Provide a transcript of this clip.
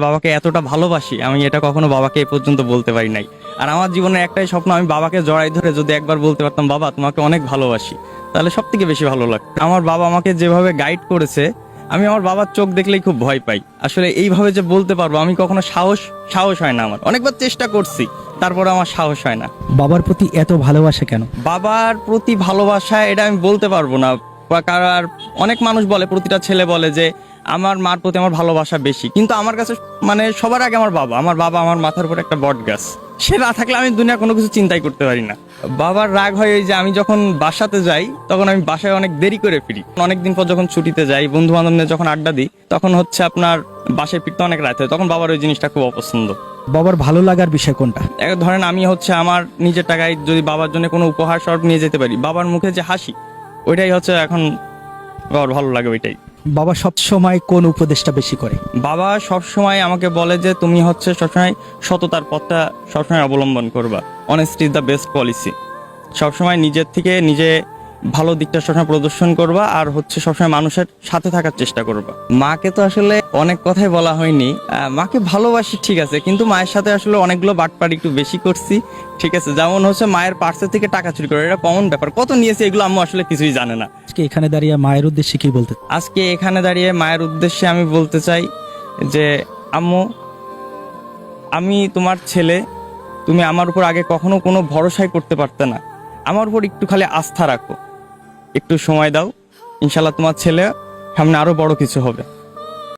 বাবাকে এতটা ভালোবাসি, আমি এটা কখনো বাবাকে এ পর্যন্ত বলতে পারি নাই। আর আমার জীবনের একটাই স্বপ্ন, আমি বাবাকে জড়াই ধরে যদি একবার বলতে পারতাম বাবা তোমাকে অনেক ভালোবাসি, তাহলে সব থেকে বেশি ভালো লাগতো। আমার বাবা আমাকে যেভাবে গাইড করেছে, আমি আমার বাবার চোখ দেখলেই খুব ভয় পাই। আসলে এইভাবে যে বলতে পারবো আমি কখনো সাহস হয় না আমার। অনেকবার চেষ্টা করছি, তারপরে আমার সাহস হয় না। বাবার প্রতি এত ভালোবাসা কেন? বাবার প্রতি ভালোবাসা এটা আমি বলতে পারবো না। কারণ অনেক মানুষ বলে, প্রতিটা ছেলে বলে যে আমার মার প্রতি আমার ভালোবাসা বেশি, কিন্তু আমার কাছে মানে সবার আগে আমার বাবা। আমার মাথার উপর একটা বট গাছ, সে না থাকলে আমি দুনিয়া কোনো কিছু চিন্তাই করতে পারি না। বাবার রাগ হয় এই যে আমি যখন বাসাতে যাই তখন আমি বাসায় অনেক দেরি করে ফিরি। অনেকদিন পর যখন ছুটিতে যাই, বন্ধু বান্ধব নিয়ে যখন আড্ডা দিই, তখন হচ্ছে আপনার বাসায় ফিরতে অনেক রাত হয়। তখন বাবার ওই জিনিসটা খুব অপছন্দ। বাবার ভালো লাগার বিষয় কোনটা? ধরেন আমি হচ্ছে আমার নিজের টাকায় যদি বাবার জন্য কোনো উপহার স্বরূপ নিয়ে যেতে পারি, বাবার মুখে যে হাসি, ওইটাই হচ্ছে এখন বাবার ভালো লাগে। ওইটাই। বাবা সব সময় কোন উপদেশটা বেশি করে? বাবা সব সময় আমাকে বলে যে তুমি হচ্ছে সবসময় সততার পথটা সবসময় অবলম্বন করবা। Honesty is the best policy. সবসময় নিজের থেকে নিজে ভালো দিকটা সবসময় প্রদর্শন করবা, আর হচ্ছে সবসময় মানুষের সাথে থাকার চেষ্টা করবা। মাকে তো আসলে অনেক কথাই বলা হয়নি। মাকে ভালোবাসি ঠিক আছে, কিন্তু মায়ের সাথে আসলে অনেকগুলো বাটপাড়ি একটু বেশি করছি। ঠিক আছে, যেমন হচ্ছে মায়ের পার্সের থেকে টাকা চুরি করে, এটা কমন ব্যাপার। কত নিয়েছে এগুলো আম্মু আসলে কিছুই জানে না। আজকে এখানে দাঁড়িয়ে মায়ের উদ্দেশ্যে কি বলতে? আজকে এখানে দাঁড়িয়ে মায়ের উদ্দেশ্যে আমি বলতে চাই যে আম্মু, আমি তোমার ছেলে, তুমি আমার উপর আগে কখনো কোনো ভরসাই করতে পারতে না। আমার উপর একটু খালি আস্থা রাখো, একটু সময় দাও, ইনশাল্লাহ তোমার ছেলে সামনে আরো বড় কিছু হবে।